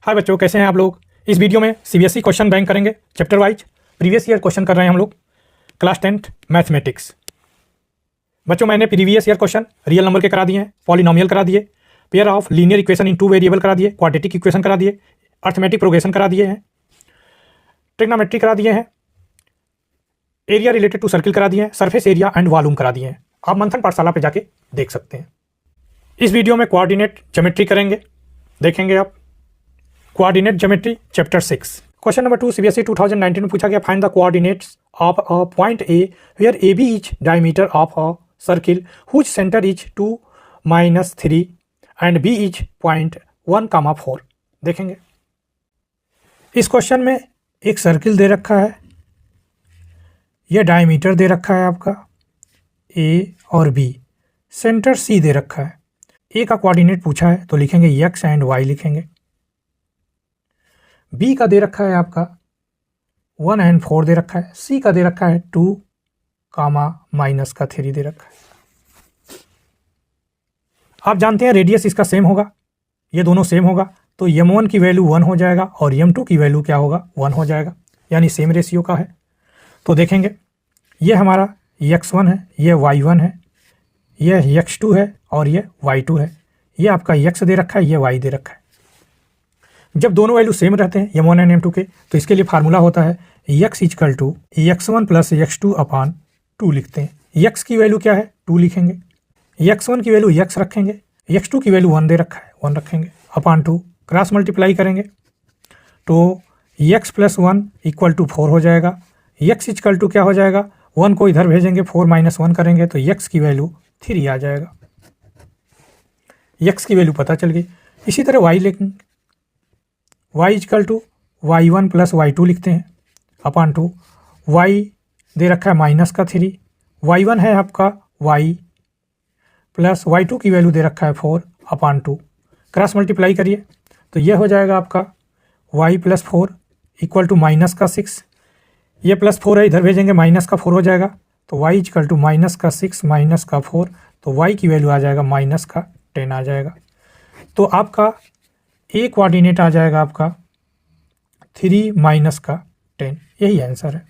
हाय बच्चों, कैसे हैं आप लोग। इस वीडियो में सीबीएसई क्वेश्चन बैंक करेंगे chapter wise. Previous year question कर रहे हैं हम लोग क्लास 10th मैथमेटिक्स। बच्चों मैंने previous year question real number के करा दिए हैं, पॉलिनोमियल करा दिए, pair of linear equation in 2 variable करा दिए, क्वाड्रेटिक इक्वेशन करा दिए, अर्थमेटिक प्रोग्रेशन करा दिए हैं, ट्रिग्नोमेट्री करा दिए हैं, एरिया रिलेटेड टू सर्किल करा दिए हैं, सरफेस एरिया एंड वॉल्यूम करा दिए हैं। आप मंथन पाठशाला पे जाके देख सकते हैं। इस वीडियो में कोऑर्डिनेट ज्योमेट्री करेंगे, देखेंगे आप coordinate geometry chapter 6। Question number 2 CBSE 2019 में पूछा गया, find the coordinates of a point A where A B is diameter of a circle whose centre is 2, -3 and B is 0.1, 4। देखेंगे इस क्वेश्चन में एक सर्किल दे रखा है, यह डायमीटर दे रखा है आपका ए और बी, सेंटर सी दे रखा है। ए का कोऑर्डिनेट पूछा है तो लिखेंगे एक्स एंड वाई लिखेंगे। बी का दे रखा है आपका 1 एंड 4 दे रखा है। सी का दे रखा है 2, -3 दे रखा है। आप जानते हैं रेडियस इसका सेम होगा, ये दोनों सेम होगा तो m1 की वैल्यू 1 हो जाएगा और m2 की वैल्यू क्या होगा 1 हो जाएगा, यानी सेम रेशियो का है। तो देखेंगे ये हमारा x1 है, ये y1 है, ये x2 है और ये y2 है। ये आपका x दे रखा है, ये y दे रखा है। जब दोनों वैल्यू सेम रहते हैं m1 एंड m2 के, तो इसके लिए फार्मूला होता है x = x1 + x2/2 लिखते हैं। x की वैल्यू क्या है 2 लिखेंगे, x1 की वैल्यू x रखेंगे, x2 की वैल्यू 1 दे रखा है 1 रखेंगे, /2 क्रॉस मल्टीप्लाई करेंगे तो x + 1 = 4 हो जाएगा। x = क्या हो जाएगा, 1 को इधर भेजेंगे, 4 - 1 करेंगे तो x की वैल्यू 3 आ जाएगा। x की वैल्यू पता चल गई। इसी तरह y लिखेंगे, y = y1 + y2 लिखते हैं, /2 y दे रखा है -3, y1 है आपका y प्लस y2 की वैल्यू दे रखा है 4 /2 क्रॉस मल्टीप्लाई करिए तो ये हो जाएगा आपका y + 4 = -6। ये +4 है, इधर भेजेंगे -4 हो जाएगा तो y = -6 - 4 तो y की वैल्यू आ जाएगा -10 आ जाएगा। तो आपका ए कोऑर्डिनेट आ जाएगा आपका 3 - 10, यही आंसर है।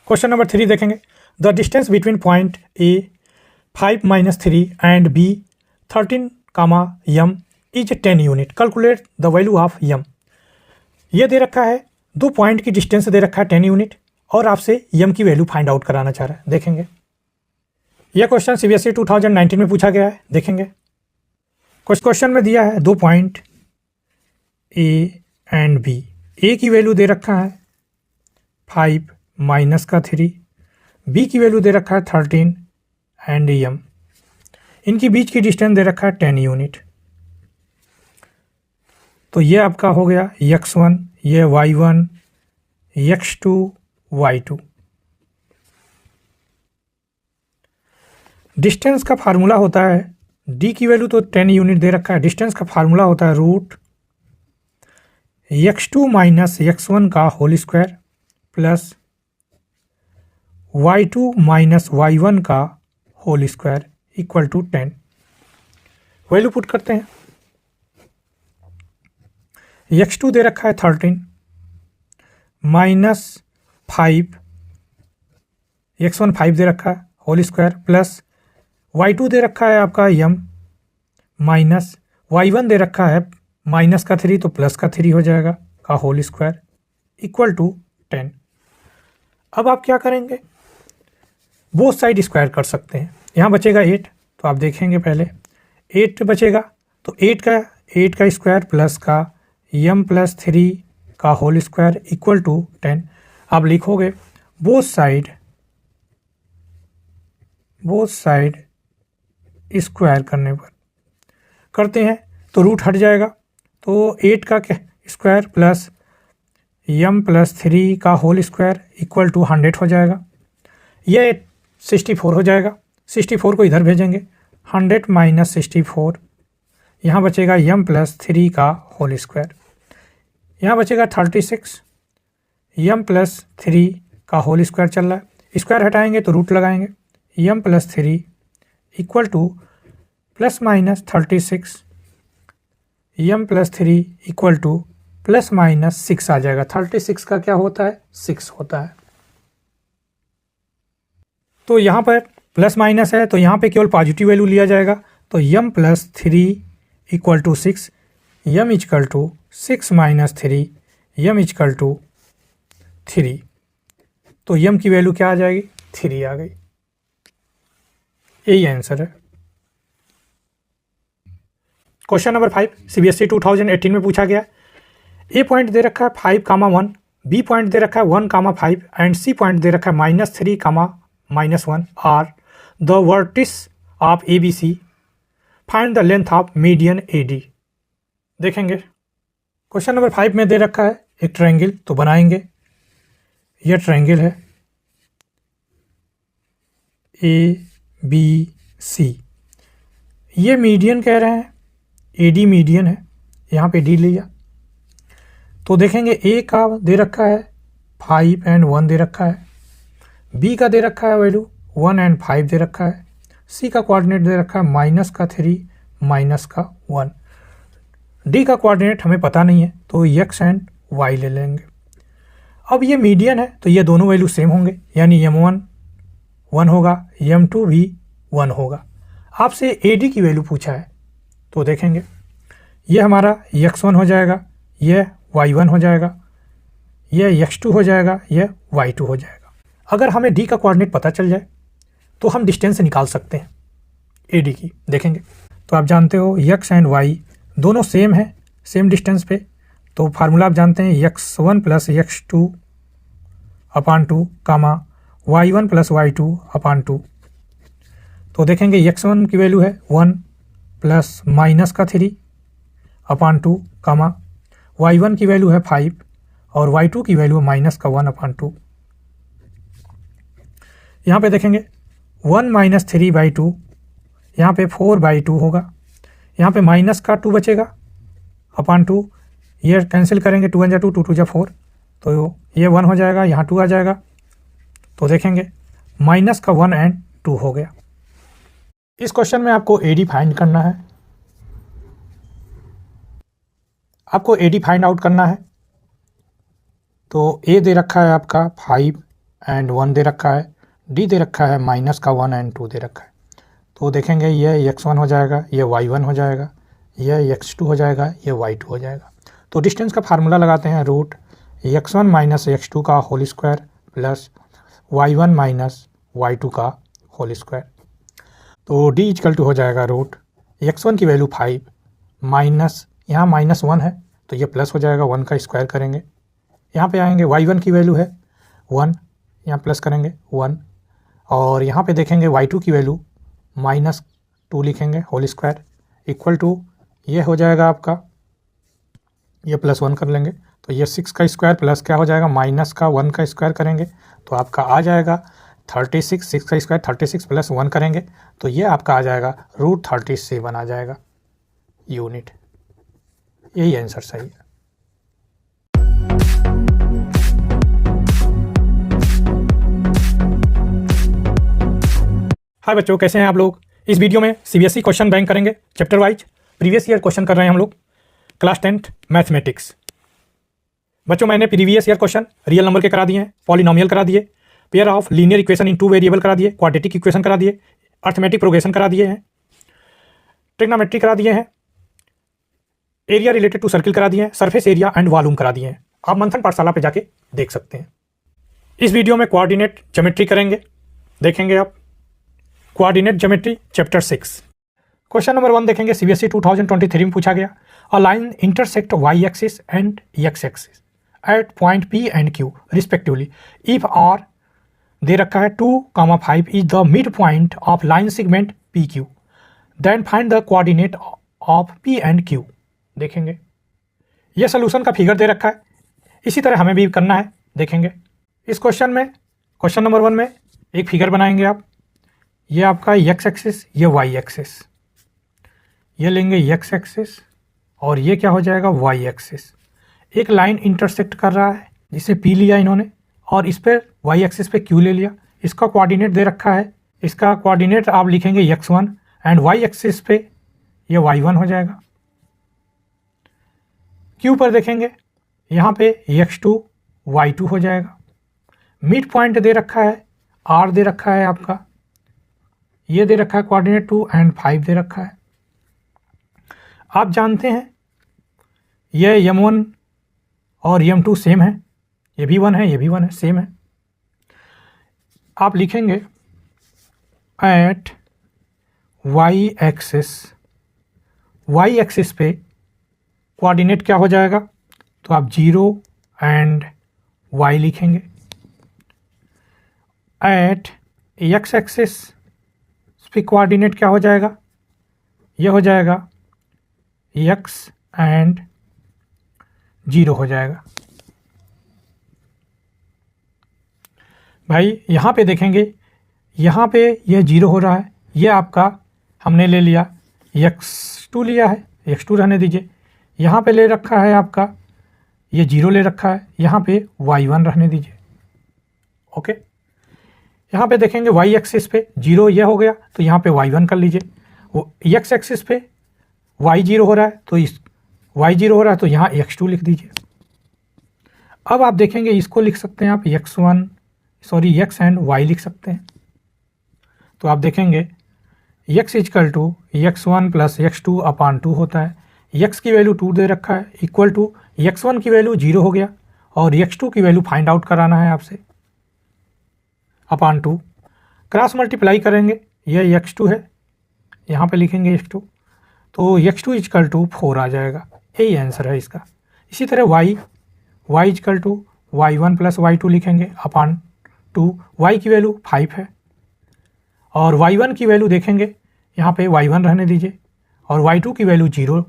क्वेश्चन नंबर 3 देखेंगे, the distance between point A 5 - 3 and B 13, m is 10 unit, calculate the value of m। ये दे रखा है, दो पॉइंट की डिस्टेंस दे रखा है 10 यूनिट और आपसे m की वैल्यू फाइंड आउट कराना चाह रहा है। देखेंगे यह क्वेश्चन सीबीएसई 2019 में पूछा गया है। देखेंगे कुछ क्वेश्चन में दिया है दो पॉइंट ए एंड बी, ए की वैल्यू दे रखा है 5 - 3, बी की वैल्यू दे रखा है 13 एंड m, इनकी बीच की डिस्टेंस दे रखा है 10 यूनिट। तो ये आपका हो गया x1, ये y1, x2, y2। डिस्टेंस का फार्मूला होता है, d की वैल्यू तो 10 यूनिट दे रखा है, डिस्टेंस का फार्मूला होता है √x2 - x1 का whole square plus y2 - y1 का होल स्क्वायर = 10। वैल्यू पुट करते हैं, x2 दे रखा है 13 -5, x1 5 दे रखा है होल स्क्वायर प्लस y2 दे रखा है आपका m माइनस y1 दे रखा है -3 तो +3 हो जाएगा का होल स्क्वायर = 10। अब आप क्या करेंगे, बोथ साइड स्क्वायर कर सकते हैं। यहाँ बचेगा 8 तो आप देखेंगे पहले 8 बचेगा तो 8 का स्क्वायर प्लस का m + 3 का होल स्क्वायर = 10। आप लिखोगे बोथ साइड स्क्वायर करने पर करते हैं तो रूट हट जाएगा तो 8 का स्क्वायर प्लस m + 3 का होल स्क्वायर = 100 हो जाएगा। ये 64 हो जाएगा, 64 को इधर भेजेंगे, 100 - 64, यहाँ बचेगा m + 3 का होल स्क्वायर, यहाँ बचेगा 36, m + 3 का होल स्क्वायर चल रहा है, स्क्वायर हटाएंगे तो रूट लगाएंगे, m + 3 = ±36 M plus 3 equal to plus minus 6 आ जाएगा। 36 का क्या होता है? 6 होता है। तो यहाँ पर प्लस माइनस है तो यहाँ पे केवल पॉजिटिव वैल्यू लिया जाएगा। तो M plus 3 equal to 6, M equal to 6 minus 3, M equal to 3। तो यम की वैल्यू क्या आ जाएगी? 3 आ गई। यही आंसर है। क्वेश्चन नंबर 5 सीबीएसई 2018 में पूछा गया। ए पॉइंट दे रखा है 5,1, बी पॉइंट दे रखा है 1,5 एंड सी पॉइंट दे रखा है -3, -1 are the vertices of A B C, find the length of median A D. देखेंगे क्वेश्चन नंबर 5 में दे रखा है एक ट्रायंगल, तो बनाएंगे। यह ट्रायंगल है ए बी सी, ये मीडियन कह रहे हैं, ए डी मीडियन है, यहाँ पे डी लिया। तो देखेंगे ए का दे रखा है 5 एंड 1 दे रखा है, बी का दे रखा है वैल्यू 1 एंड 5 दे रखा है, सी का कोऑर्डिनेट दे रखा है -3 -1, डी का कोऑर्डिनेट हमें पता नहीं है तो x एंड y ले लेंगे। अब ये मीडियन है तो ये दोनों वैल्यू सेम होंगे, यानी m1 1 होगा, m2 भी 1 होगा। आपसे AD की वैल्यू पूछा है तो देखेंगे ये हमारा x1 हो जाएगा, यह y1 हो जाएगा, यह x2 हो जाएगा, यह y2 हो जाएगा। अगर हमें D का कोऑर्डिनेट पता चल जाए तो हम डिस्टेंस निकाल सकते हैं AD की। देखेंगे तो आप जानते हो x एंड y दोनों सेम है, सेम डिस्टेंस पे, तो फार्मूला आप जानते हैं x1 प्लस x2 अपान 2 कामा y1 प्लस y2 अपान 2। तो देखेंगे x1 की वैल्यू है 1 प्लस -3 अपान 2 कामा y1 की वैल्यू है 5 और y2 की वैल्यू है -1 अपान 2। यहाँ पे देखेंगे 1 - 3/2, यहाँ पे 4/2 होगा, यहाँ पे माइनस का 2 बचेगा अपान 2, ये कैंसिल करेंगे, 2 × 2 2 2 4, तो ये 1 हो जाएगा, यहाँ 2 आ जाएगा। तो देखेंगे -1 एंड 2 हो गया। इस क्वेश्चन में आपको AD फाइंड करना है, आपको AD फाइंड आउट करना है। तो A दे रखा है आपका 5 एंड 1 दे रखा है, D दे रखा है -1 एंड 2 दे रखा है। तो देखेंगे ये x1 हो जाएगा, ये y1 हो जाएगा, यह x2 हो जाएगा, ये y2 हो जाएगा। तो डिस्टेंस का फार्मूला लगाते हैं, रूट x1 - x2 का whole square plus y1 - y2 का होल स्क्वायर। तो D इक्वल टू हो जाएगा रूट x1 की वैल्यू 5 माइनस, यहाँ -1 है तो ये प्लस हो जाएगा, 1 का स्क्वायर करेंगे, यहाँ पे आएंगे y1 की वैल्यू है 1, यहाँ प्लस करेंगे 1, और यहाँ पे देखेंगे y2 की वैल्यू -2 लिखेंगे होल स्क्वायर इक्वल टू ये हो जाएगा आपका, ये +1 कर लेंगे तो ये 6 का स्क्वायर प्लस क्या हो जाएगा -1 का स्क्वायर करेंगे तो आपका आ जाएगा 36, 6 का स्क्वायर 36 + 1 करेंगे तो ये आपका आ जाएगा √37 आ जाएगा यूनिट। यही आंसर सही है। हाय बच्चों, कैसे हैं आप लोग? इस वीडियो में सीबीएसई क्वेश्चन बैंक करेंगे chapter wise, previous year question कर रहे हैं हम लोग, क्लास 10th मैथमेटिक्स। बच्चों मैंने previous year question real number के करा दिए हैं, पॉलिनोमियल करा दिए, pair of linear equation in 2 variable करा दिए, क्वाड्रेटिक इक्वेशन करा दिए, अर्थमेटिक प्रोग्रेशन करा दिए हैं, ट्रिग्नोमेट्री करा दिए हैं, एरिया रिलेटेड टू सर्किल करा दिए हैं, सरफेस एरिया एंड वॉल्यूम करा दिए हैं। आप मंथन पाठशाला पे जाके देख सकते हैं। इस वीडियो में कोऑर्डिनेट ज्योमेट्री करेंगे, देखेंगे आप coordinate geometry chapter 6। Question number 1 देखेंगे, सीबीएसई 2023 में पूछा गया। A line intersect Y axis and X axis at point P and Q respectively if R दे रखा है 2,5 is the mid point of line segment PQ, then find the coordinate of P and Q। देखेंगे यह solution का figure दे रखा है, इसी तरह हमें भी करना है। देखेंगे इस क्वेश्चन में, क्वेश्चन नंबर 1 में एक फिगर बनाएंगे आप, ये आपका x एक्सिस, ये y एक्सिस, ये लेंगे x एक्सिस और ये क्या हो जाएगा y एक्सिस। एक लाइन इंटरसेक्ट कर रहा है जिसे P लिया इन्होंने और इस पर y एक्सिस पे Q ले लिया, इसका कोऑर्डिनेट दे रखा है, इसका कोऑर्डिनेट आप लिखेंगे x1 एंड y एक्सिस पे ये y1 हो जाएगा क्यू पर देखेंगे यहाँ पे x2 y2 हो जाएगा। मिड पॉइंट दे रखा है, r दे रखा है आपका, ये दे रखा है कोऑर्डिनेट 2 एंड 5 दे रखा है। आप जानते हैं ये m1 और m2 सेम है, ये भी 1 है, ये भी 1 है, सेम है। आप लिखेंगे एट y एक्सिस पे कोऑर्डिनेट क्या हो जाएगा, तो आप 0 एंड y लिखेंगे। एट x एक्सिस पे कोऑर्डिनेट क्या हो जाएगा, ये हो जाएगा x एंड 0 हो जाएगा। भाई यहाँ पे देखेंगे, यहाँ पे यह 0 हो रहा है, ये आपका हमने ले लिया x2 लिया है, x2 रहने दीजिए। यहाँ पे ले रखा है आपका ये 0 ले रखा है, यहाँ पे y1 रहने दीजिए। ओके, यहाँ पे देखेंगे y एक्सिस पे 0 ये हो गया, तो यहाँ पे y1 कर लीजिए। वो x एक्सिस पे y0 हो रहा है, तो इस y0 हो रहा है, तो यहाँ x2 लिख दीजिए। अब आप देखेंगे इसको लिख सकते हैं आप x एंड y लिख सकते हैं। तो आप देखेंगे x equal to x1 plus x2 upon 2 होता है। x की वैल्यू 2 दे रखा है, इक्वल टू x1 की वैल्यू 0 हो गया और x2 की वैल्यू फाइंड आउट कराना है आपसे, अपान 2। क्रॉस मल्टीप्लाई करेंगे, ये x2 है, यहाँ पे लिखेंगे x2, तो x2 इक्वल टू 4 आ जाएगा, यही आंसर है इसका। इसी तरह y equal to y1 plus y2 लिखेंगे अपान 2। y की वैल्यू 5 है और y1 की वैल्यू देखेंगे, यहाँ पे y1 रहने दीजिए और y2 की वैल्यू 0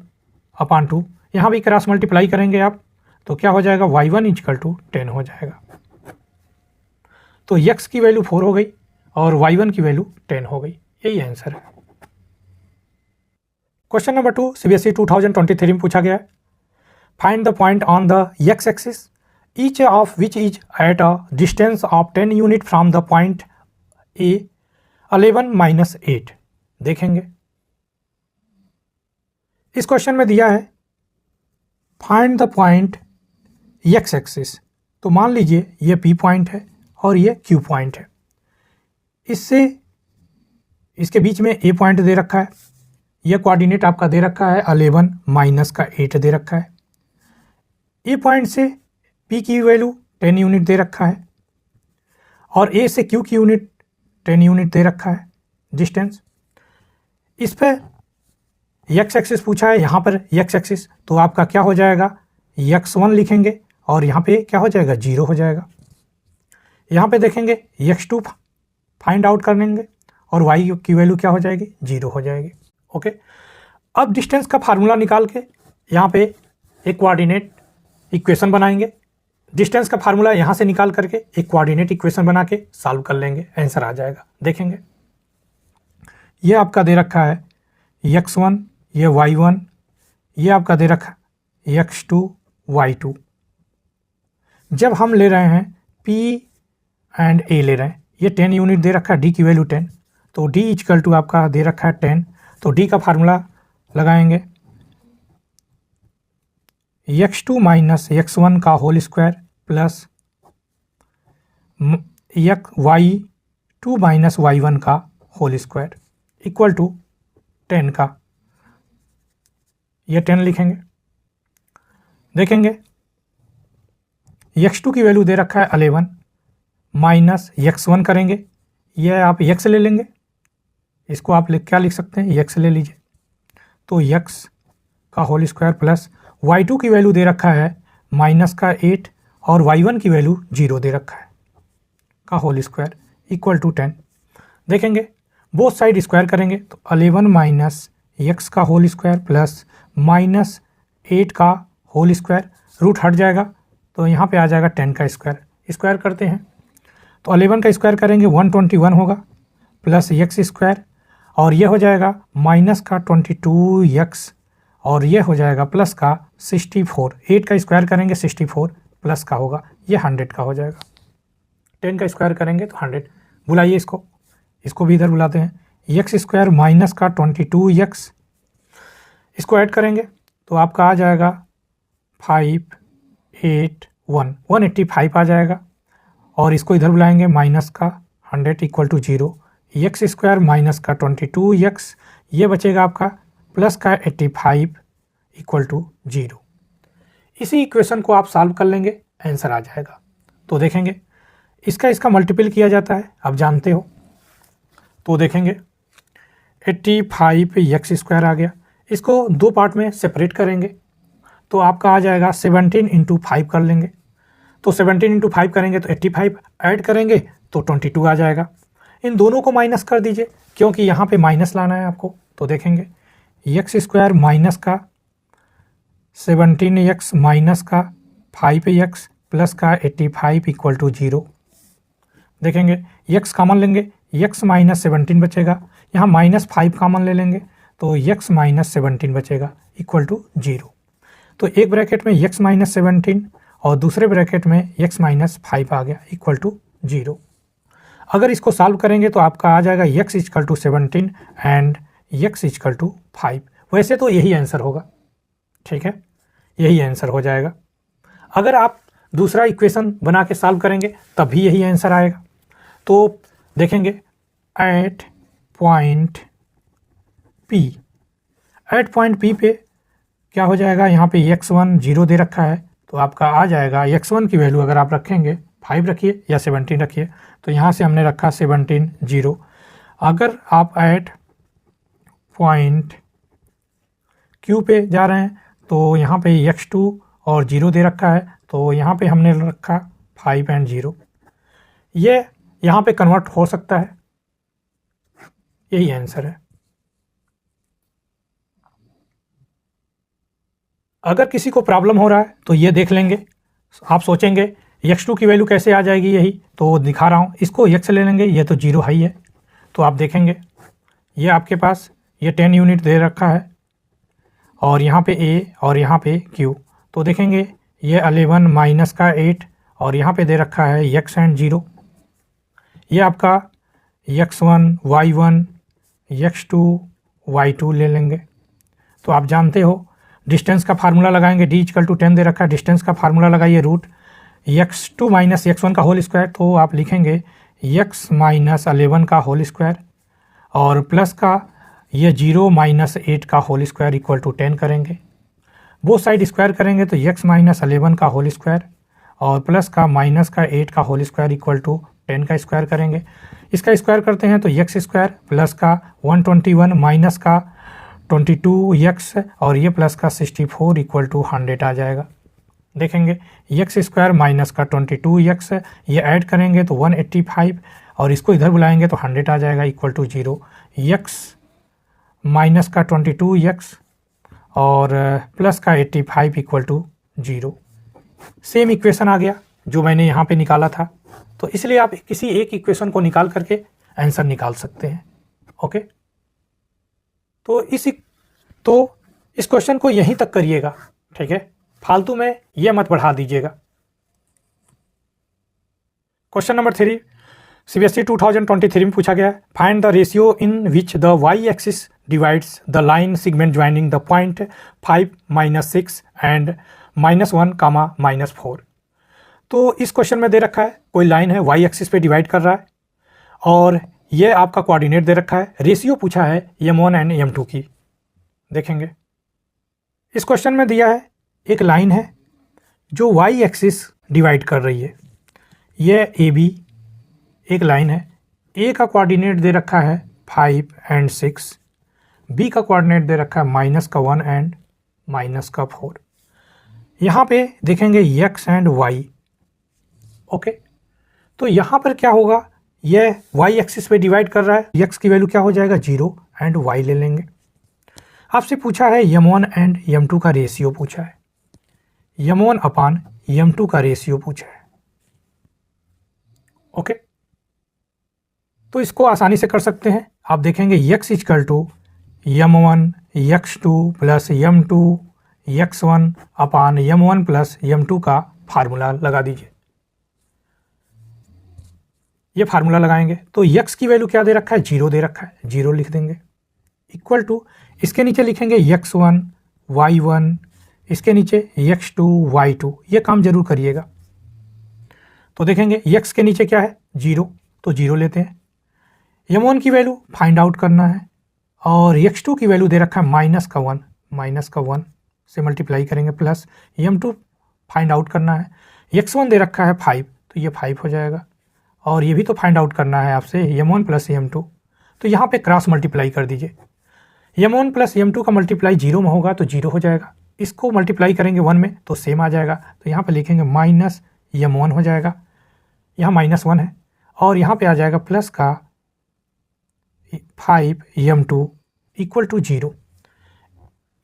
अपान 2। यहाँ भी क्रॉस मल्टीप्लाई करेंगे आप, तो क्या हो जाएगा, y1 इक्वल टू 10 हो जाएगा। तो x की वैल्यू 4 हो गई और y1 की वैल्यू 10 हो गई, यही आंसर है। क्वेश्चन नंबर 2 CBSE 2023 में पूछा गया है। Find the point on the x axis each of which is at a distance of 10 unit from the point A 11 - 8। देखेंगे इस क्वेश्चन में दिया है find the point x axis, तो मान लीजिए ये P पॉइंट है और ये Q पॉइंट है। इससे इसके बीच में A पॉइंट दे रखा है, यह कोऑर्डिनेट आपका दे रखा है 11 - 8 दे रखा है। A पॉइंट से P की वैल्यू 10 यूनिट दे रखा है और A से Q की यूनिट 10 यूनिट दे रखा है डिस्टेंस। इस पर x एक्सिस पूछा है, यहाँ पर x एक्सिस, तो आपका क्या हो जाएगा, x1 लिखेंगे और यहाँ पे क्या हो जाएगा, 0 हो जाएगा। यहाँ पे देखेंगे x2 फाइंड आउट कर लेंगे और y की वैल्यू क्या हो जाएगी, 0 हो जाएगी। ओके, अब डिस्टेंस का फार्मूला निकाल के यहाँ पे एक कोऑर्डिनेट इक्वेशन बनाएंगे। डिस्टेंस का फार्मूला यहाँ से निकाल करके एक कोऑर्डिनेट इक्वेशन बना के सॉल्व कर लेंगे, आंसर आ जाएगा। देखेंगे ये आपका दे रखा है x1, ये y1, ये आपका दे रखा है x2 y2। जब हम ले रहे हैं P एंड A ले रहे हैं, ये 10 यूनिट दे रखा है, D की वैल्यू 10, तो D इक्वल टू आपका दे रखा है 10, तो D का फार्मूला लगाएंगे x2 माइनस x1 का whole square plus y2 minus y1 का होल स्क्वायर इक्वल टू 10 का, ये 10 लिखेंगे। देखेंगे x2 की वैल्यू दे रखा है 11 माइनस x1 करेंगे, ये आप x ले लेंगे, इसको आप क्या लिख सकते हैं, x ले लीजिए, तो x का होल स्क्वायर प्लस y2 की वैल्यू दे रखा है माइनस का 8 और y1 की वैल्यू 0 दे रखा है का होल स्क्वायर इक्वल टू 10। देखेंगे बोथ साइड स्क्वायर करेंगे, तो 11 माइनस x का होल स्क्वायर प्लस माइनस 8 का होल स्क्वायर, रूट हट जाएगा तो यहाँ पे आ जाएगा 10 का स्क्वायर। स्क्वायर करते हैं तो 11 का स्क्वायर करेंगे 121 होगा प्लस x स्क्वायर और ये हो जाएगा माइनस का 22x और ये हो जाएगा प्लस का 64। 8 का स्क्वायर करेंगे 64 प्लस का होगा, ये 100 का हो जाएगा। 10 का स्क्वायर करेंगे तो 100, बुलाइए इसको भी इधर बुलाते हैं। x स्क्वायर माइनस का 22x, इसको ऐड करेंगे तो आपका आ जाएगा 581 185 आ जाएगा। और इसको इधर बुलाएंगे माइनस का 100 equal to 0, X square minus का 22x, ये बचेगा आपका प्लस का 85 इक्वल टू 0। इसी इक्वेशन को आप सॉल्व कर लेंगे, आंसर आ जाएगा। तो देखेंगे इसका मल्टीपल किया जाता है, आप जानते हो। तो देखेंगे 85 एक्स स्क्वायर आ गया, इसको दो पार्ट में सेपरेट करेंगे तो आपका आ जाएगा 17 इंटू 5 कर लेंगे। तो 17 इंटू 5 करेंगे तो 85, ऐड करेंगे तो 22 आ जाएगा। इन दोनों को माइनस कर दीजिए क्योंकि यहाँ पे माइनस लाना है आपको। तो देखेंगे एक्स स्क्वायर माइनस का 17x माइनस का 5x प्लस का 85 इक्वल टू 0। देखेंगे x कॉमन लेंगे, x माइनस 17 बचेगा, यहाँ माइनस 5 कॉमन ले लेंगे तो x माइनस 17 बचेगा इक्वल टू 0। तो एक ब्रैकेट में x माइनस 17 और दूसरे ब्रैकेट में x माइनस 5 आ गया इक्वल टू 0। अगर इसको सॉल्व करेंगे तो आपका आ जाएगा x equal to 17 and x equal to 5। वैसे तो यही आंसर होगा, ठीक है, यही आंसर हो जाएगा। अगर आप दूसरा इक्वेशन बना के सॉल्व करेंगे तब भी यही आंसर आएगा। तो देखेंगे एट पॉइंट P पे क्या हो जाएगा, यहाँ पे x1 0 दे रखा है तो आपका आ जाएगा x1 की वैल्यू अगर आप रखेंगे 5 रखिए या 17 रखिए, तो यहाँ से हमने रखा 17 0। अगर आप एट पॉइंट Q पे जा रहे हैं तो यहाँ पे x2 और 0 दे रखा है तो यहाँ पे हमने रखा 5 एंड 0। ये यहाँ पे कन्वर्ट हो सकता है, यही आंसर है। अगर किसी को प्रॉब्लम हो रहा है तो ये देख लेंगे, आप सोचेंगे x2 की वैल्यू कैसे आ जाएगी, यही तो दिखा रहा हूँ। इसको x ले लेंगे, ये तो 0 हाई है तो आप देखेंगे ये आपके पास ये 10 यूनिट दे रखा है और यहाँ पे a और यहाँ पे q। तो देखेंगे ये 11 माइनस का 8 और यहाँ पे दे रखा है x एंड 0। ये आपका x1 y1 x2 y2 ले लेंगे। तो आप जानते हो डिस्टेंस का फार्मूला लगाएंगे, d इक्वल टू 10 दे रखा है, डिस्टेंस का फार्मूला लगाइए रूट x2 माइनस x1 का होल स्क्वायर, तो आप लिखेंगे x माइनस 11 का होल स्क्वायर और प्लस का ये 0 माइनस 8 का होल स्क्वायर इक्वल टू 10 करेंगे। बोथ साइड स्क्वायर करेंगे तो x माइनस 11 का होल स्क्वायर और प्लस का माइनस का 8 का होल स्क्वायर इक्वल टू 10 का स्क्वायर करेंगे। इसका स्क्वायर करते हैं तो x स्क्वायर प्लस का 121 माइनस का 22x और ये प्लस का 64 इक्वल टू 100 आ जाएगा। देखेंगे x स्क्वायर माइनस का 22x, ये ऐड करेंगे तो 185 और इसको इधर बुलाएंगे तो 100 आ जाएगा इक्वल टू 0। x माइनस का 22x और प्लस का 85 इक्वल टू 0। सेम इक्वेशन आ गया जो मैंने यहाँ पे निकाला था। तो इसलिए आप किसी एक इक्वेशन को निकाल करके आंसर निकाल सकते हैं। ओके, तो इस क्वेश्चन को यहीं तक करिएगा, ठीक है, फालतू में ये मत बढ़ा दीजिएगा। क्वेश्चन नंबर 3 CBSE 2023 में पूछा गया है, find the ratio in which the y axis divides the line segment joining the point 5 -6 and -1 कामा -4। तो इस क्वेश्चन में दे रखा है कोई लाइन है y एक्सिस पे डिवाइड कर रहा है और ये आपका कोऑर्डिनेट दे रखा है, रेशियो पूछा है m1 एंड m2 की। देखेंगे इस क्वेश्चन में दिया है एक लाइन है जो y एक्सिस डिवाइड कर रही है, ये AB एक लाइन है। A का कोऑर्डिनेट दे रखा है 5 एंड 6, B का कोऑर्डिनेट दे रखा है -1 एंड -4। यहाँ पे देखेंगे x एंड y। ओके, तो यहाँ पर क्या होगा, ये y एक्सिस पे डिवाइड कर रहा है, x की वैल्यू क्या हो जाएगा 0 एंड y ले लेंगे। आपसे पूछा है m1 एंड m2 का रेशियो पूछा है, m1 अपान m2 का रेशियो पूछा है। ओके, तो इसको आसानी से कर सकते हैं। आप देखेंगे x equal to m1 x2 plus m2 x1 upon m1 plus m2 का फार्मूला लगा दीजिए। ये फार्मूला लगाएंगे तो x की वैल्यू क्या दे रखा है, 0 दे रखा है, 0 लिख देंगे इक्वल टू इसके नीचे लिखेंगे x1 y1 इसके नीचे x2 y2, ये काम जरूर करिएगा। तो देखेंगे x के नीचे क्या है 0, तो 0 लेते हैं। m1 की वैल्यू फाइंड आउट करना है और x2 की वैल्यू दे रखा है -1 से मल्टीप्लाई करेंगे, प्लस m2 फाइंड आउट करना है। x1 दे रखा है 5, तो ये 5 हो जाएगा और ये भी तो फाइंड आउट करना है आपसे m1 प्लस m2, तो यहाँ पे क्रॉस मल्टीप्लाई कर दीजिए। m1 प्लस m2 का मल्टीप्लाई 0 में होगा तो 0 हो जाएगा, इसको मल्टीप्लाई करेंगे 1 में तो सेम आ जाएगा, तो यहाँ पे लिखेंगे -m1 हो जाएगा, यहाँ -1 है और यहाँ पे आ जाएगा प्लस का 5m2 इक्वल टू 0।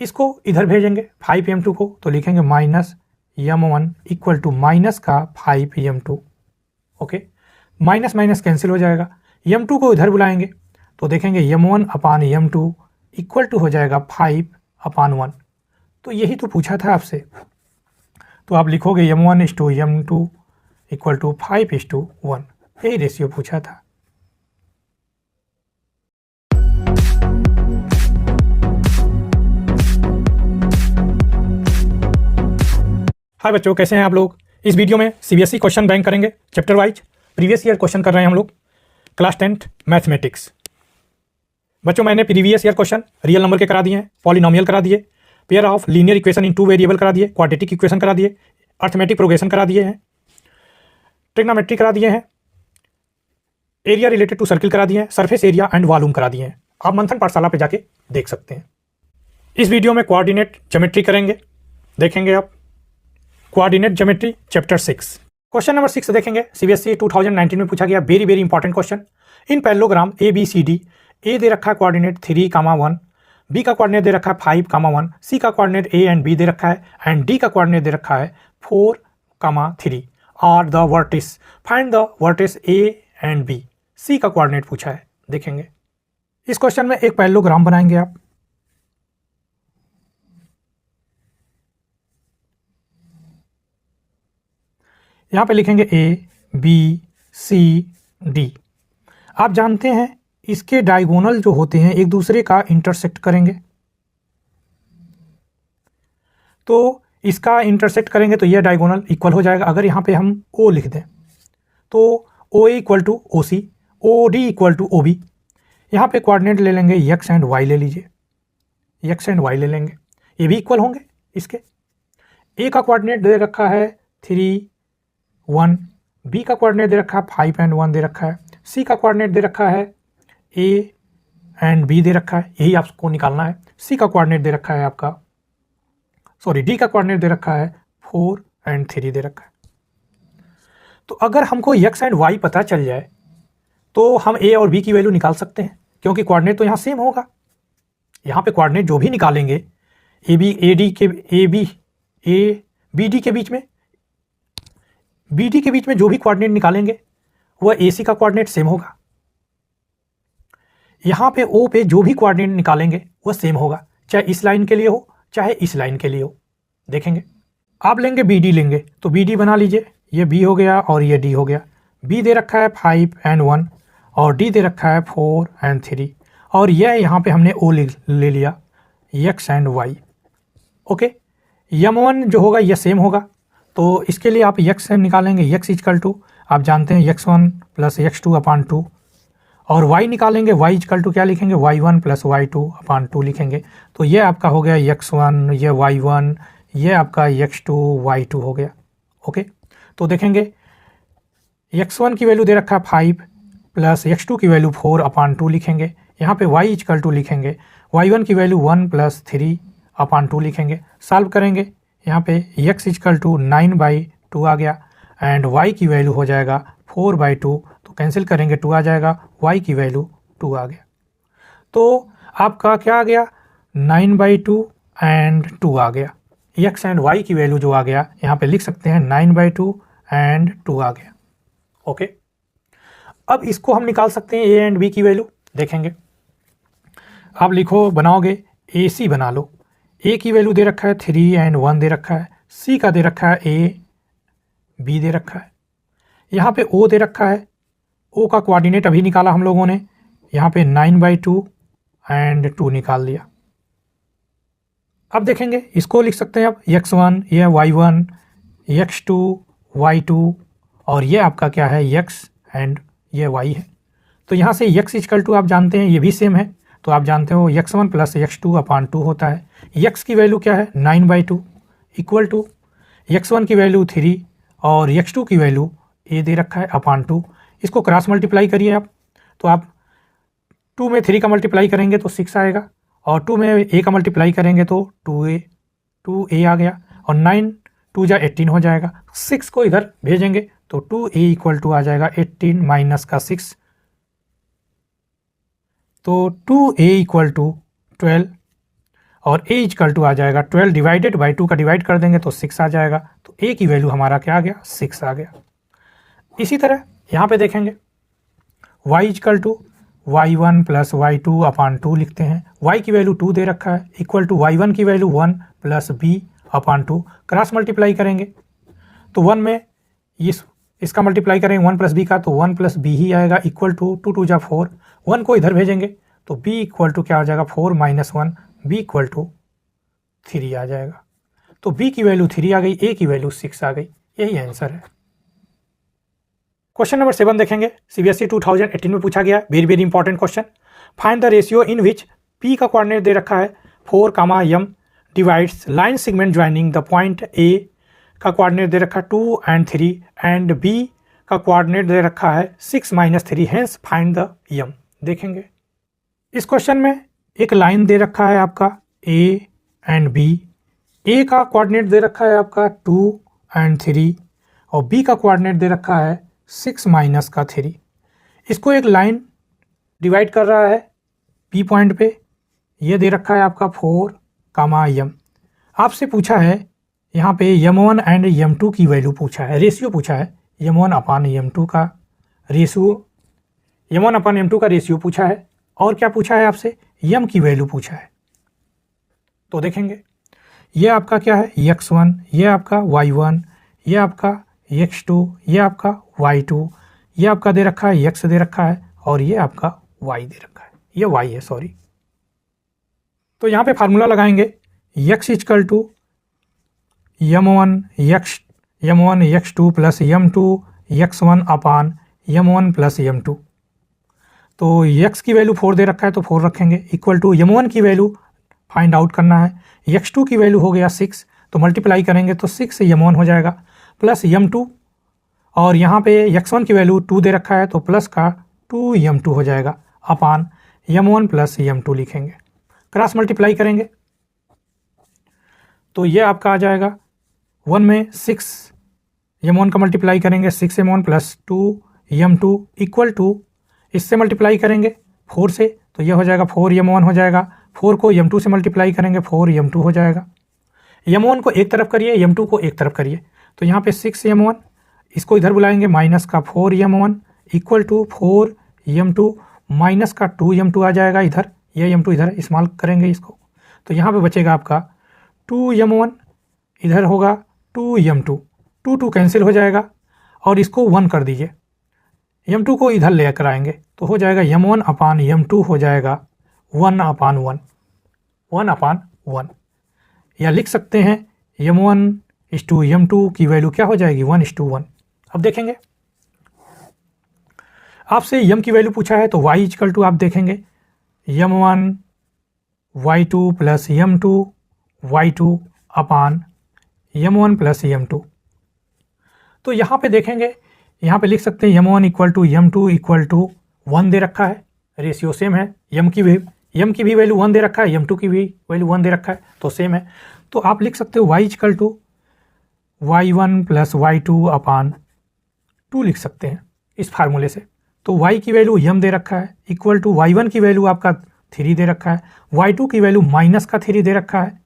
इसको इधर भेजेंगे 5m2 को, तो लिखेंगे -m1 इक्वल टू माइनस का 5m2। Okay, minus minus cancel हो जाएगा, m2 को इधर बुलाएंगे तो देखेंगे m1 upon m2 equal to हो जाएगा 5/1। तो यही तो पूछा था आपसे, तो आप लिखोगे m1:m2 इक्वल टू 5:1, यही रेशियो पूछा था। हाय बच्चों, कैसे हैं आप लोग। इस वीडियो में सीबीएसई क्वेश्चन बैंक करेंगे chapter wise, previous year question कर रहे हैं हम लोग, क्लास 10th मैथमेटिक्स। बच्चों मैंने previous year question real number के करा दिए हैं, पॉलिनोमियल करा दिए, pair of linear equation in 2 variable करा दिए, क्वाड्रेटिक इक्वेशन करा दिए, अर्थमेटिक प्रोग्रेशन करा दिए हैं, ट्रिग्नोमेट्री करा दिए हैं, एरिया रिलेटेड टू सर्किल करा दिए हैं, सरफेस एरिया एंड वॉल्यूम करा दिए हैं। आप मंथन पाठशाला पे जाके देख सकते हैं। इस वीडियो में कोऑर्डिनेट ज्योमेट्री करेंगे, देखेंगे आप coordinate geometry chapter 6। Question number 6 देखेंगे, सीबीएसई 2019 में पूछा गया, very very important question. In parallelogram ABCD, A दे रखा है कोऑर्डिनेट 3, 1, बी का कोऑर्डिनेट दे रखा है 5, 1, सी का कोऑर्डिनेट A एंड B दे रखा है एंड डी का कोऑर्डिनेट दे रखा है 4, 3 are the vertices, find the vertices A and B। C का कोऑर्डिनेट पूछा है, देखेंगे। इस क्वेश्चन में एक पैरेललोग्राम बनाएंगे आप, यहां पे लिखेंगे A B C D। आप जानते हैं इसके डायगोनल जो होते हैं एक दूसरे का इंटरसेक्ट करेंगे, तो इसका इंटरसेक्ट करेंगे तो यह डायगोनल इक्वल हो जाएगा। अगर यहाँ पे हम O लिख दें तो OA equal to OC, OD equal to OB। यहाँ पे कोऑर्डिनेट ले लेंगे x एंड y ले लीजिए, x एंड y ले लेंगे, ये भी इक्वल होंगे इसके। A का कोऑर्डिनेट दे रखा है 3, 1, B का कोऑर्डिनेट दे रखा है 5 एंड 1 दे रखा है, C का कोऑर्डिनेट दे रखा है A एंड B दे रखा है, यही आपको निकालना है। C का कोऑर्डिनेट दे रखा है आपका, D का कोऑर्डिनेट दे रखा है 4 एंड 3 दे रखा है। तो अगर हमको x एंड y पता चल जाए तो हम A और B की वैल्यू निकाल सकते हैं, क्योंकि कोऑर्डिनेट तो यहाँ सेम होगा। यहाँ पे कोऑर्डिनेट जो भी निकालेंगे BD के बीच में जो भी कोऑर्डिनेट निकालेंगे वह AC का कोऑर्डिनेट सेम होगा। यहाँ पे O पे जो भी कोऑर्डिनेट निकालेंगे वह सेम होगा, चाहे इस लाइन के लिए हो चाहे इस लाइन के लिए हो। देखेंगे आप लेंगे BD लेंगे तो BD बना लीजिए, ये B हो गया और ये D हो गया। B दे रखा है 5 एंड 1 और D दे रखा है 4 एंड 3 और यह यहाँ पे हमने O ले लिया x and y। Okay, m1 जो होगा यह सेम होगा, तो इसके लिए आप x निकालेंगे, x इक्वल टू आप जानते हैं x1 प्लस x2/2 और y निकालेंगे, y इक्वल टू क्या लिखेंगे y1 प्लस y2/2 लिखेंगे। तो ये आपका हो गया x1, ये y1, ये आपका x2 y2 हो गया। ओके, तो देखेंगे x1 की वैल्यू दे रखा है 5 प्लस x2 की वैल्यू 4/2 लिखेंगे। यहाँ पे y इक्वल टू लिखेंगे, y1 की वैल्यू 1 प्लस 3/2 लिखेंगे। सॉल्व करेंगे, यहाँ पे x इक्वल टू 9/2 आ गया एंड y की वैल्यू हो जाएगा 4/2, तो कैंसिल करेंगे 2 आ जाएगा, y की वैल्यू 2 आ गया। तो आपका क्या आ गया 9/2 एंड 2 आ गया। x एंड y की वैल्यू जो आ गया यहाँ पे लिख सकते हैं 9/2 एंड 2 आ गया। ओके, अब इसको हम निकाल सकते हैं a एंड b की वैल्यू। देखेंगे आप लिखो, बनाओगे AC बना लो। A की वैल्यू दे रखा है 3 एंड 1 दे रखा है, C का दे रखा है A, B दे रखा है, यहाँ पे O दे रखा है। O का कोऑर्डिनेट अभी निकाला हम लोगों ने, यहाँ पे 9/2 एंड 2 निकाल दिया। अब देखेंगे इसको लिख सकते हैं आप x1, ये y1, x2, y2 और ये आपका क्या है x एंड ये y है। तो यहाँ से x इक्वल टू आप जानते हैं ये भी सेम है, तो आप जानते हो x1 प्लस x2 अपान 2 होता है। x की वैल्यू क्या है 9/2 इक्वल टू x1 की वैल्यू 3 और x2 की वैल्यू ये दे रखा है अपान 2। इसको क्रॉस मल्टीप्लाई करिए आप, तो आप 2 में 3 का मल्टीप्लाई करेंगे तो 6 आएगा और 2 में a का मल्टीप्लाई करेंगे तो 2a आ गया और 9 2 जा 18 हो जाएगा। 6 को इधर भेजेंगे तो 2a इक्वल टू आ जाएगा 18 माइनस का 6, तो 2a इक्वल टू 12 और a इक्वल टू आ जाएगा 12 डिवाइडेड बाई 2 का डिवाइड कर देंगे तो 6 आ जाएगा। तो a की वैल्यू हमारा क्या आ गया 6 आ गया। इसी तरह यहाँ पे देखेंगे y equal to y1 plus y2 upon 2 लिखते हैं। y की वैल्यू 2 दे रखा है इक्वल टू y1 की वैल्यू 1 प्लस b अपान 2। क्रॉस मल्टीप्लाई करेंगे तो 1 में इसका मल्टीप्लाई करेंगे 1 प्लस बी का तो 1 प्लस बी ही आएगा इक्वल टू 2 2 जा 4। 1 को इधर भेजेंगे तो b इक्वल टू क्या आ जाएगा 4 माइनस 1, b इक्वल टू 3 आ जाएगा। तो b की वैल्यू 3 आ गई, a की वैल्यू 6 आ गई। यही आंसर है। क्वेश्चन नंबर 7 देखेंगे, सीबीएसई 2018 में पूछा गया, very very important question. Find the ratio in which p का कोऑर्डिनेट दे रखा है 4, m divides line segment joining the point a का कोऑर्डिनेट दे रखा है 2 and 3 एंड b का कोऑर्डिनेट दे रखा है 6 - 3, हेंस फाइंड द m। देखेंगे इस क्वेश्चन में एक लाइन दे रखा है आपका a एंड b, a का कोऑर्डिनेट दे रखा है आपका 2 and 3 और b का कोऑर्डिनेट दे रखा है 6 - का 3। इसको एक लाइन डिवाइड कर रहा है P पॉइंट पे, ये दे रखा है आपका 4, m। आपसे पूछा है यहाँ पे m1 एंड m2 की वैल्यू पूछा है, रेशियो पूछा है m1 अपान m2 का रेशियो, m1 अपान m2 का रेशियो पूछा है और क्या पूछा है आपसे m की वैल्यू पूछा है। तो देखेंगे ये आपका क्या है x1, ये आपका y1, ये आपका x2, ये आपका y2, ये आपका दे रखा है x दे रखा है और ये आपका y दे रखा है, ये y है सॉरी। तो यहाँ पे फार्मूला लगाएंगे x equal to m1 x2 plus m2 x1 upon m1 plus m2। तो x की वैल्यू 4 दे रखा है तो 4 रखेंगे इक्वल टू m1 की वैल्यू फाइंड आउट करना है, x2 की वैल्यू हो गया 6 तो मल्टीप्लाई करेंगे तो 6 से m1 हो जाएगा प्लस m2 और यहाँ पे x1 की वैल्यू 2 दे रखा है तो प्लस का 2m2 हो जाएगा अपान m1 प्लस m2 लिखेंगे। क्रॉस मल्टीप्लाई करेंगे तो ये आपका आ जाएगा 1 में 6 m1 का मल्टीप्लाई करेंगे 6 m1 plus 2 m2 equal to इससे मल्टीप्लाई करेंगे 4 से तो ये हो जाएगा 4 m1 हो जाएगा, 4 को m2 से मल्टीप्लाई करेंगे 4 m2 हो जाएगा। m1 को एक तरफ करिए m2 को एक तरफ करिए तो यहाँ पे 6 m1 इसको इधर बुलाएंगे माइनस का 4 m1 equal to 4 m2 minus का 2 m2 आ जाएगा इधर, ये m2 इधर इस्तेमाल करेंगे इसको तो यहाँ पे बचेगा आपका 2 m1, इधर होगा 2 m2, 2 कैंसिल हो जाएगा और इसको 1 कर दीजिए, m2 को इधर ले कर आएंगे तो हो जाएगा m1 अपान m2 हो जाएगा 1 अपान 1, 1 अपान 1, या लिख सकते हैं m1 इस टू m2 की वैल्यू क्या हो जाएगी 1:1। अब देखेंगे आपसे m की वैल्यू पूछा है तो y इक्वल टू आप देखेंगे m1 y2 plus m2 y2 अपान m1 प्लस m2। तो यहाँ पे देखेंगे, यहाँ पे लिख सकते हैं m1 equal to m2 equal to 1 दे रखा है, रेशियो सेम है, m की भी वैल्यू 1 दे रखा है, m2 की भी वैल्यू 1 दे रखा है तो सेम है। तो आप लिख सकते हो y equal to y1 plus y2 upon 2 लिख सकते हैं इस फार्मूले से। तो y की वैल्यू m दे रखा है इक्वल टू y1 की वैल्यू आपका 3 दे रखा है, y2 की वैल्यू माइनस का 3 दे रखा है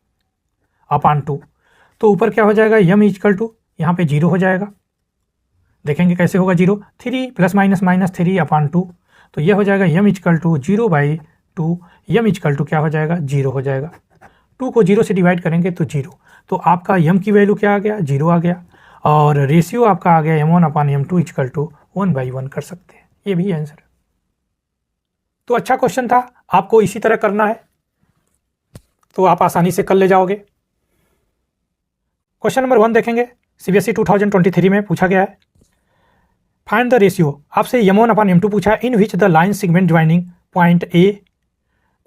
अपान 2। तो ऊपर क्या हो जाएगा m इक्वल टू यहाँ पे 0 हो जाएगा, देखेंगे कैसे होगा 0, 3 प्लस माइनस माइनस 3 अपान 2 तो ये हो जाएगा m equal to 0/2, m equal to क्या हो जाएगा 0 हो जाएगा। 2 को 0 से डिवाइड करेंगे तो 0, तो आपका m की वैल्यू क्या आ गया 0 आ गया और रेशियो आपका आ गया m1 upon m2 equal to 1/1 कर सकते हैं, ये भी आंसर है। तो अच्छा क्वेश्चन था, आपको इसी तरह करना है। तो आप आसानी से कर ले जाओगे। क्वेश्चन नंबर 1 देखेंगे, सीबीएसई 2023 में पूछा गया है। फाइंड द रेशियो, आपसे m1 अपॉन m2 पूछा है, in which the line segment joining point A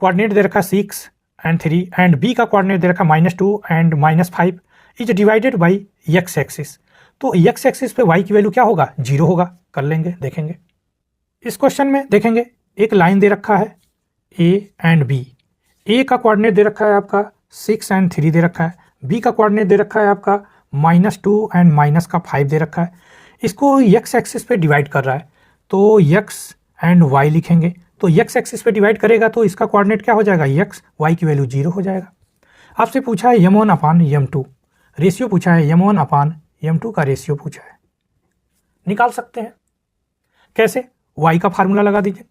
coordinate दे रखा 6 एंड 3 एंड बी का कोऑर्डिनेट दे रखा -2 and -5 is divided by x axis. तो x एक्सिस पे y की वैल्यू क्या होगा, 0 होगा। कर लेंगे, देखेंगे। इस क्वेश्चन में देखेंगे एक लाइन दे रखा है a एंड b। a का कोऑर्डिनेट दे रखा है आपका 6 एंड 3 दे रखा है, b का कोऑर्डिनेट दे रखा है आपका -2 एंड -5 दे रखा है। इसको x एक्सिस पे डिवाइड कर रहा है, तो x एंड y लिखेंगे। तो x एक्सिस पे डिवाइड करेगा तो इसका कोऑर्डिनेट क्या हो जाएगा, x, y की वैल्यू 0 हो जाएगा। आपसे पूछा है m1 अपान m2, रेशियो पूछा है m1 अपान m2 का रेशियो पूछा है। निकाल सकते हैं कैसे, y का फार्मूला लगा दीजिए।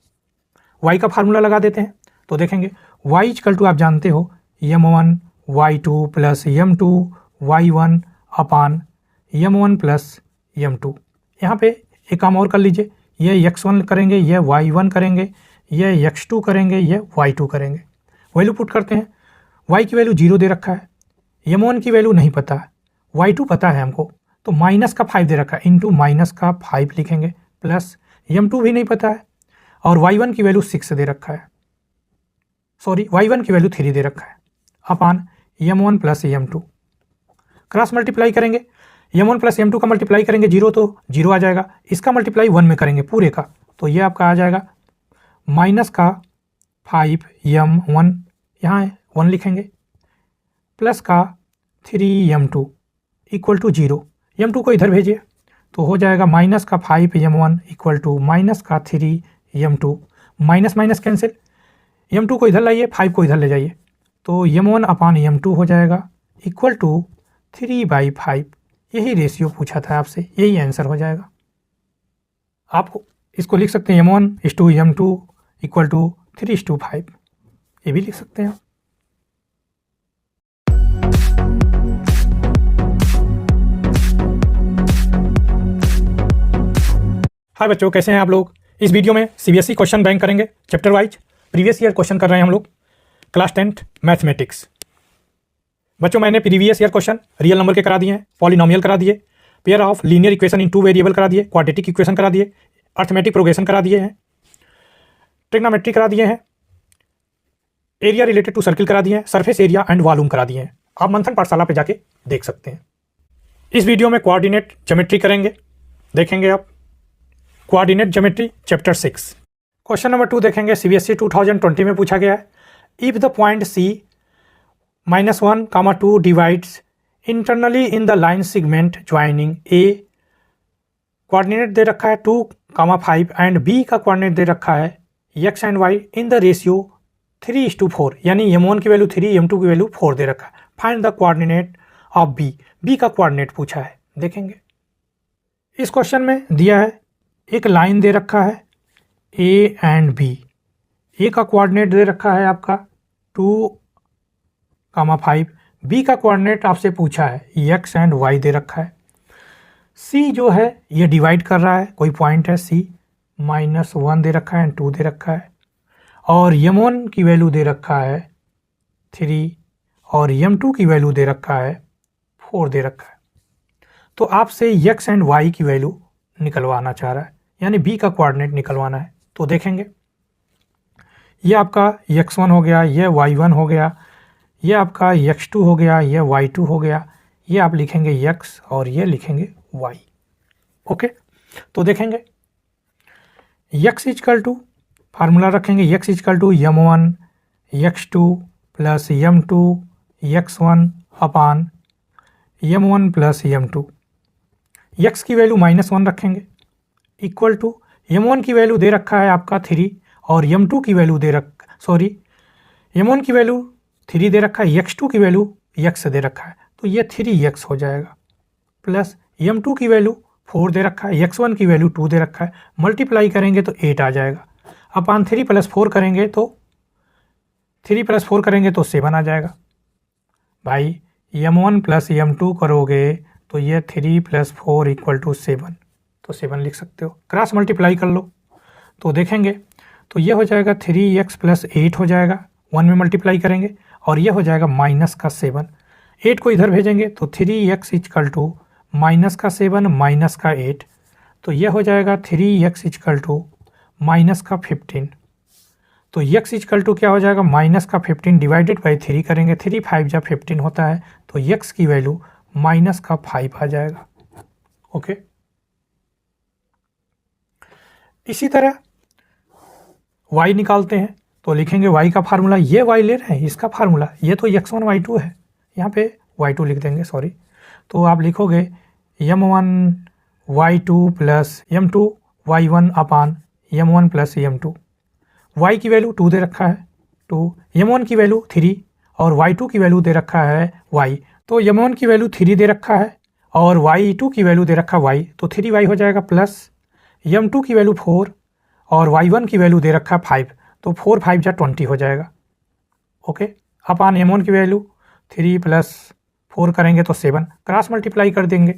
y का फार्मूला लगा देते हैं तो देखेंगे y इक्वल टू आप जानते हो m1 y2 plus m2 y1 upon m1 plus m2। यहाँ पे एक काम और कर लीजिए, ये x1 करेंगे, ये y1 करेंगे, ये x2 करेंगे, ये y2 करेंगे। वैल्यू पुट करते हैं, y की वैल्यू 0 दे रखा है, m1 की वैल्यू नहीं पता है, y2 पता है हमको, तो -5 दे रखा है, इंटू -5 लिखेंगे, प्लस m2 भी नहीं पता है और y1 की वैल्यू 6 दे रखा है, सॉरी y1 की वैल्यू 3 दे रखा है, अपान m1 plus m2। Cross multiply करेंगे, m1 प्लस m2 का मल्टीप्लाई करेंगे 0 तो 0 आ जाएगा, इसका मल्टीप्लाई 1 में करेंगे पूरे का, तो ये आपका आ जाएगा -5m1, यहाँ है 1 लिखेंगे, प्लस का 3m2 इक्वल टू 0। m2 को इधर भेजिए तो हो जाएगा -5m1 equal to -3m2, minus minus cancel, m2 को इधर लाइए, 5 को इधर ले जाइए, तो m1 अपान m2 हो जाएगा इक्वल टू 3/5। यही रेशियो पूछा था आपसे, यही आंसर हो जाएगा। आपको इसको लिख सकते हैं m1:m2 इक्वल टू 3:5, ये भी लिख सकते हैं। हाय बच्चों, कैसे हैं आप लोग। इस वीडियो में सीबीएसई क्वेश्चन बैंक करेंगे chapter wise, previous year question कर रहे हैं हम लोग, क्लास 10th मैथमेटिक्स। बच्चों मैंने previous year question real number के करा दिए हैं, पॉलिनोमियल करा दिए, pair of linear equation in 2 variable करा दिए, क्वाड्रेटिक इक्वेशन करा दिए, अर्थमेटिक प्रोग्रेशन करा दिए हैं, ट्रिग्नोमेट्री करा दिए हैं, एरिया रिलेटेड टू सर्किल करा दिए हैं, सरफेस एरिया एंड वॉल्यूम करा दिए हैं। आप मंथन पाठशाला पे जाके देख सकते हैं। इस वीडियो में कोऑर्डिनेट ज्योमेट्री करेंगे, देखेंगे आप coordinate geometry chapter 6। Question number 2 देखेंगे, सीबीएसई 2020 में पूछा गया है। If the point C -1, 2 divides internally in the line segment joining A, coordinate दे रखा है 2, 5 एंड B का कोऑर्डिनेट दे रखा है x and y in the ratio 3:4, यानी m1 की वैल्यू 3, m2 की वैल्यू 4 दे रखा है। Find the coordinate of B, B का कोऑर्डिनेट पूछा है, देखेंगे। इस क्वेश्चन में दिया है एक लाइन दे रखा है A एंड B, A का कोऑर्डिनेट दे रखा है आपका 2, 5, B का कोऑर्डिनेट आपसे पूछा है x एंड y दे रखा है। C जो है ये डिवाइड कर रहा है, कोई पॉइंट है C, -1 दे रखा है एंड 2 दे रखा है, और m1 की वैल्यू दे रखा है 3 और m2 की वैल्यू दे रखा है 4 दे रखा है। तो आपसे x एंड y की वैल्यू निकलवाना चाह रहा है, यानी B का कोऑर्डिनेट निकलवाना है। तो देखेंगे ये आपका x1 हो गया, ये y1 हो गया, ये आपका x2 हो गया, ये y2 हो गया, ये आप लिखेंगे x और ये लिखेंगे y। ओके, तो देखेंगे x इक्वल टू फार्मूला रखेंगे, x equal to m1 x2 plus m2 x1 upon m1 plus m2। x की वैल्यू -1 रखेंगे इक्वल टू m1 की वैल्यू दे रखा है आपका 3 और m2 की वैल्यू m1 की वैल्यू 3 दे रखा है, x2 की वैल्यू x दे रखा है, तो ये 3x हो जाएगा, प्लस m2 की वैल्यू 4 दे रखा है, x1 की वैल्यू 2 दे रखा है, मल्टीप्लाई करेंगे तो 8 आ जाएगा, अपान 3 + 4 करेंगे तो 7 आ जाएगा। भाई m1 प्लस m2 करोगे तो ये 3 + 4 = 7, तो 7 लिख सकते हो। क्रॉस मल्टीप्लाई कर लो तो देखेंगे तो ये हो जाएगा 3x + 8 हो जाएगा, 1 में मल्टीप्लाई करेंगे, और ये हो जाएगा माइनस का 7। 8 को इधर भेजेंगे तो 3x इक्वल टू माइनस का 7 माइनस का 8, तो ये हो जाएगा 3x इक्वल टू माइनस का 15। तो x इक्वल टू क्या हो जाएगा माइनस का 15 डिवाइडेड बाई 3 करेंगे, 3 5 जा 15 होता है, तो x की वैल्यू माइनस का 5 आ जाएगा। ओके, इसी तरह y निकालते हैं तो लिखेंगे y का फार्मूला, ये y ले रहे हैं इसका फार्मूला, ये तो x1 y2 है, यहाँ पे y2 लिख देंगे सॉरी। तो आप लिखोगे m1 y2 plus m2 y1 upon m1 plus m2। y की वैल्यू 2 दे रखा है 2, m1 की वैल्यू 3 और y2 की वैल्यू दे रखा है y। तो m1 की वैल्यू 3 दे रखा है और y2 की वैल्यू दे रखा y, तो 3y हो जाएगा प्लस m2 की वैल्यू 4 और y1 की वैल्यू दे रखा 5, तो 4 5 जा 20 हो जाएगा। ओके, अपान m1 की वैल्यू 3 प्लस 4 करेंगे तो 7, क्रॉस मल्टीप्लाई कर देंगे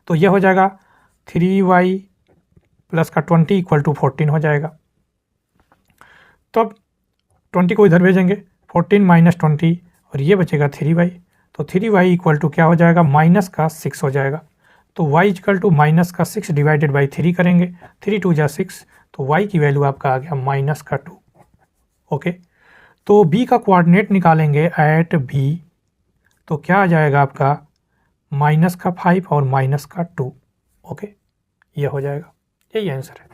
तो यह हो जाएगा 3y प्लस का 20 इक्वल टू 14 हो जाएगा। तब 20 को इधर भेजेंगे, 14 माइनस 20 और ये बचेगा 3y, तो 3y इक्वल टू क्या हो जाएगा माइनस का 6 हो जाएगा। तो y इक्वल टू माइनस का 6 डिवाइडेड बाई 3 करेंगे, 3 2 जा 6, तो y की वैल्यू आपका आ गया माइनस का 2। ओके, तो b का कोऑर्डिनेट निकालेंगे एट b, तो क्या आ जाएगा आपका माइनस का 5 और माइनस का 2। ओके, ये हो जाएगा, यही आंसर है।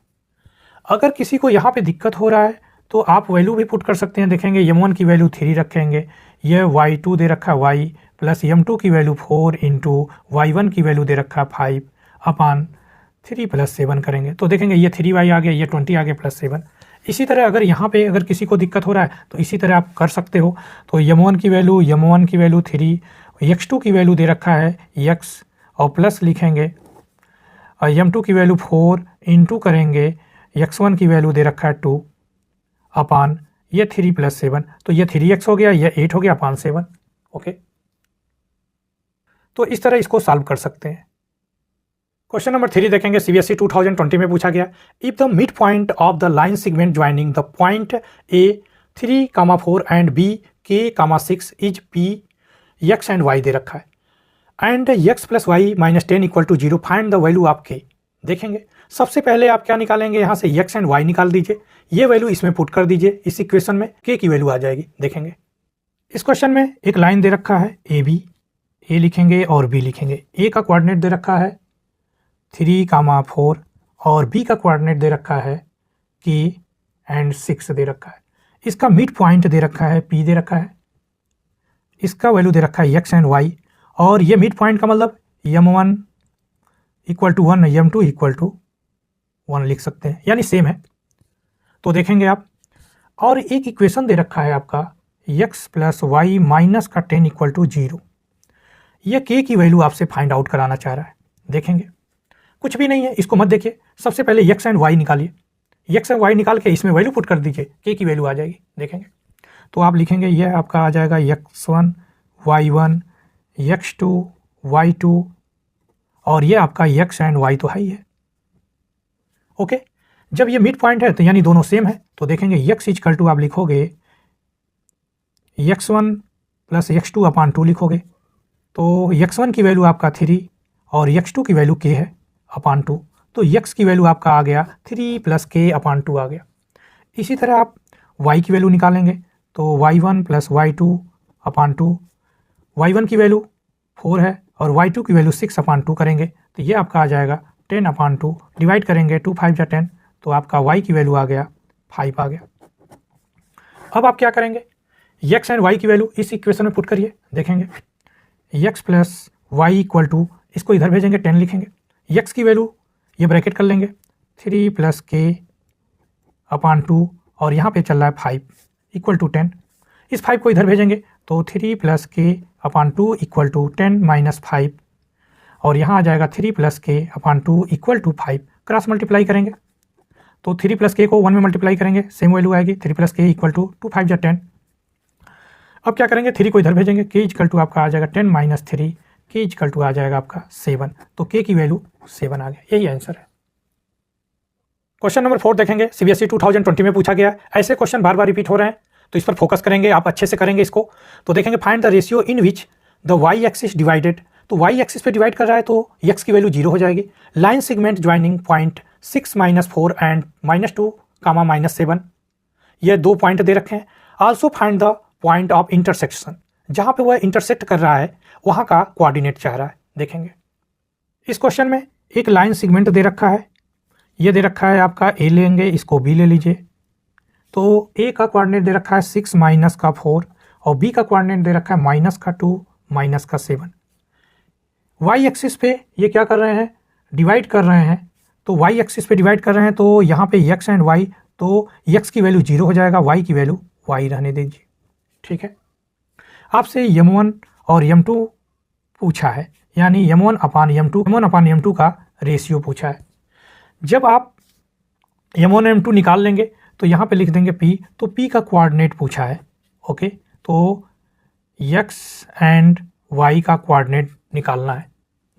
अगर किसी को यहाँ पे दिक्कत हो रहा है तो आप वैल्यू भी पुट कर सकते हैं। देखेंगे m1 की वैल्यू 3 रखेंगे, ये y2 दे रखा y प्लस m2 की वैल्यू 4 इंटू y1 की वैल्यू दे रखा 5 अपान 3 प्लस 7 करेंगे, तो देखेंगे ये 3y आ गया, ये 20 आ गया प्लस 7। इसी तरह अगर यहाँ पे अगर किसी को दिक्कत हो रहा है तो इसी तरह आप कर सकते हो। तो m1 की वैल्यू 3, x2 की वैल्यू दे रखा है x और प्लस लिखेंगे और m2 की वैल्यू 4 इंटू करेंगे x1 की वैल्यू दे रखा है 2 अपान ये 3 प्लस 7, तो ये 3x हो गया, ये 8 हो गया अपान 7। ओके, तो इस तरह इसको सॉल्व कर सकते हैं। क्वेश्चन नंबर 3 देखेंगे, CBSE 2020 में पूछा गया, if the mid point of the line segment joining the point A 3, 4 and B K, 6 is P x and y दे रखा है and x plus Y minus 10 equal to 0, find the value of k। देखेंगे सबसे पहले आप क्या निकालेंगे, यहाँ से x एंड y निकाल दीजिए, ये वैल्यू इसमें पुट कर दीजिए, इस इक्वेशन में k की वैल्यू आ जाएगी। देखेंगे इस क्वेश्चन में एक लाइन दे रखा है ए बी, ए लिखेंगे और बी लिखेंगे। ए का कोऑर्डिनेट दे रखा है 3, 4 और बी का कोऑर्डिनेट दे रखा है k एंड 6 दे रखा है। इसका मिड पॉइंट दे रखा है p दे रखा है, इसका वैल्यू दे रखा है x एंड y, और ये मिड पॉइंट का मतलब m1 equal to 1 m2 equal to 1 लिख सकते हैं, यानी सेम है। तो देखेंगे आप, और एक इक्वेशन दे रखा है आपका x प्लस वाई माइनस का 10 इक्वल टू 0। यह k की वैल्यू आपसे फाइंड आउट कराना चाह रहा है। देखेंगे कुछ भी नहीं है, इसको मत देखिए, सबसे पहले x एंड y निकालिए, x एंड y निकाल के इसमें वैल्यू पुट कर दीजिए, k की वैल्यू आ जाएगी। देखेंगे तो आप लिखेंगे यह आपका आ जाएगा x1 y1 x2 y2 और ये आपका x एंड y तो है ही है। ओके, जब ये मिड पॉइंट है तो यानी दोनों सेम है, तो देखेंगे x इक्वल टू आप लिखोगे x1 प्लस x2 अपान 2 लिखोगे, तो x1 की वैल्यू आपका 3 और x2 की वैल्यू k है अपान 2, तो x की वैल्यू आपका आ गया 3 प्लस k अपान 2 आ गया। इसी तरह आप y की वैल्यू निकालेंगे, तो y1 plus y2 upon 2, y1 की वैल्यू 4 है और y2 की वैल्यू 6 अपान 2 करेंगे, तो ये आपका आ जाएगा 10 अपान 2, डिवाइड करेंगे 2 5 या 10, तो आपका y की वैल्यू आ गया 5 आ गया। अब आप क्या करेंगे, x एंड y की वैल्यू इस इक्वेशन में पुट करिए। देखेंगे x plus Y equal to, इसको इधर भेजेंगे 10 लिखेंगे, x की वैल्यू ये ब्रैकेट कर लेंगे 3 प्लस k अपान 2 और यहाँ पे चल रहा है 5 इक्वल टू 10, इस 5 को इधर भेजेंगे तो 3 plus k upon 2 equal to 10 minus 5 और यहाँ आ जाएगा 3 plus k upon 2 equal to 5, cross multiply करेंगे तो 3 प्लस k को 1 में मल्टीप्लाई करेंगे, सेम वैल्यू आएगी 3 प्लस k इक्वल टू 2 5 या 10। अब क्या करेंगे, 3 को इधर भेजेंगे, k इक्वल टू आपका आ जाएगा 10 माइनस 3, k इक्वल टू आ जाएगा आपका 7, तो k की वैल्यू 7 आ गया, यही आंसर है। क्वेश्चन नंबर 4 देखेंगे, CBSE 2020 में पूछा गया, ऐसे क्वेश्चन बार बार रिपीट हो रहे हैं, तो इस पर फोकस करेंगे, आप अच्छे से करेंगे इसको। तो देखेंगे find the ratio in which the Y axis divided, तो वाई एक्सिस पे डिवाइड कर रहा है तो एक्स की वैल्यू 0 हो जाएगी। Line segment joining point 6 -4 and -2 कामा -7, ये 2 पॉइंट दे रखे हैं। Also find the point of intersection, जहाँ पे वह इंटरसेक्ट कर रहा है वहाँ का कोऑर्डिनेट चाह रहा है। देखेंगे इस क्वेश्चन में एक लाइन सेगमेंट दे रखा है, ये दे रखा है आपका ए लेंगे, इसको बी ले लीजिए। तो ए का कोऑर्डिनेट दे रखा है 6 -4 और बी का कोऑर्डिनेट दे रखा है -2 -7। वाई एक्सिस पे ये क्या कर रहे हैं, डिवाइड कर रहे हैं। तो वाई एक्सिस पे डिवाइड कर रहे हैं तो यहाँ पे एक्स एंड वाई, तो एक्स की वैल्यू 0 हो जाएगा, वाई की वैल्यू वाई रहने दीजिए। ठीक है, आपसे m1 और m2 पूछा है, यानी m1 अपान m2 का रेशियो पूछा है। जब आप m1 m2 निकाल लेंगे तो यहाँ पे लिख देंगे p, तो p का कोऑर्डिनेट पूछा है। ओके, तो x एंड y का कोऑर्डिनेट निकालना है।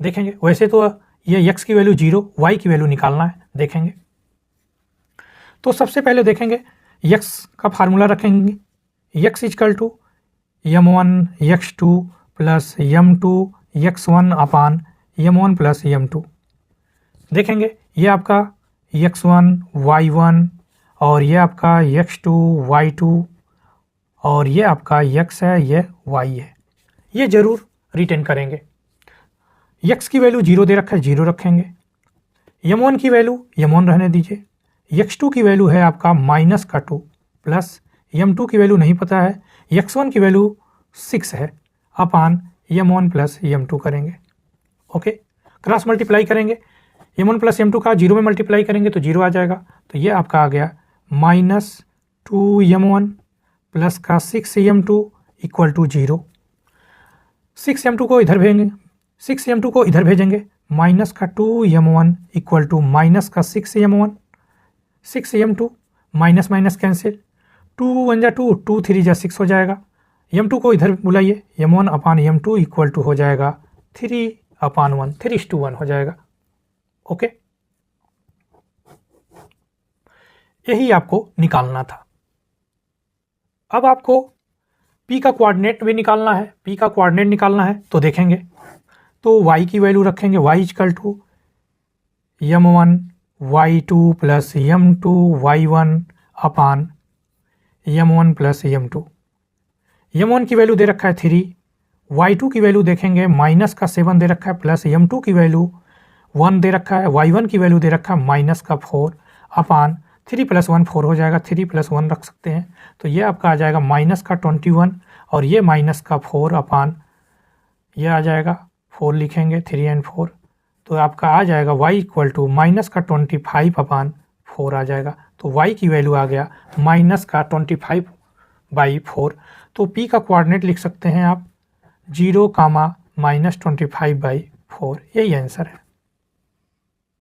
देखेंगे वैसे तो ये x की वैल्यू 0, y की वैल्यू निकालना है। देखेंगे तो सबसे पहले देखेंगे x का फार्मूला रखेंगे, x equal to m1 x2 plus m2 x1 upon m1 plus m2। देखेंगे ये आपका x1 y1 और ये आपका x2 y2 और ये आपका x है, ये y है, ये ज़रूर रिटेन करेंगे। x की वैल्यू 0 दे रखा है, 0 रखेंगे। m1 की वैल्यू m1 रहने दीजिए। x2 की वैल्यू है आपका -2 प्लस m2 की वैल्यू नहीं पता है, x1 की वैल्यू 6 है, अपान m1 प्लस m2 करेंगे। ओके, क्रॉस मल्टीप्लाई करेंगे, m1 प्लस m2 का 0 में मल्टीप्लाई करेंगे तो 0 आ जाएगा। तो ये आपका आ गया -2m1 प्लस का 6m2 इक्वल टू 0। 6m2 को इधर भेजेंगे, 6m2 को इधर भेजेंगे, -2m1 equal to -6m1, 6m2 minus minus cancel, 2 1 जा 2, 2 3 जा 6 हो जाएगा। m2 को इधर बुलाइए, m1 upon m2 equal to हो जाएगा 3/1, 3:1 हो जाएगा। ओके, यही आपको निकालना था। अब आपको p का कोऑर्डिनेट भी निकालना है, p का कोऑर्डिनेट निकालना है। तो देखेंगे तो y की वैल्यू रखेंगे, y equal to m1 y2 plus m2 y1 upon m1 plus m2। m1 की वैल्यू दे रखा है 3, y2 की वैल्यू देखेंगे -7 दे रखा है, प्लस m2 की वैल्यू 1 दे रखा है, y1 की वैल्यू दे रखा है -4 अपान 3 + 1 4 हो जाएगा, 3 + 1 रख सकते हैं। तो ये आपका आ जाएगा -21 और ये -4 अपान ये आ जाएगा 4 लिखेंगे, 3 और 4, तो आपका आ जाएगा y इक्वल टू -25 अपान 4 आ जाएगा। तो y की वैल्यू आ गया -25/4। तो p का कोऑर्डिनेट लिख सकते हैं आप 0, -25/4, यही आंसर है।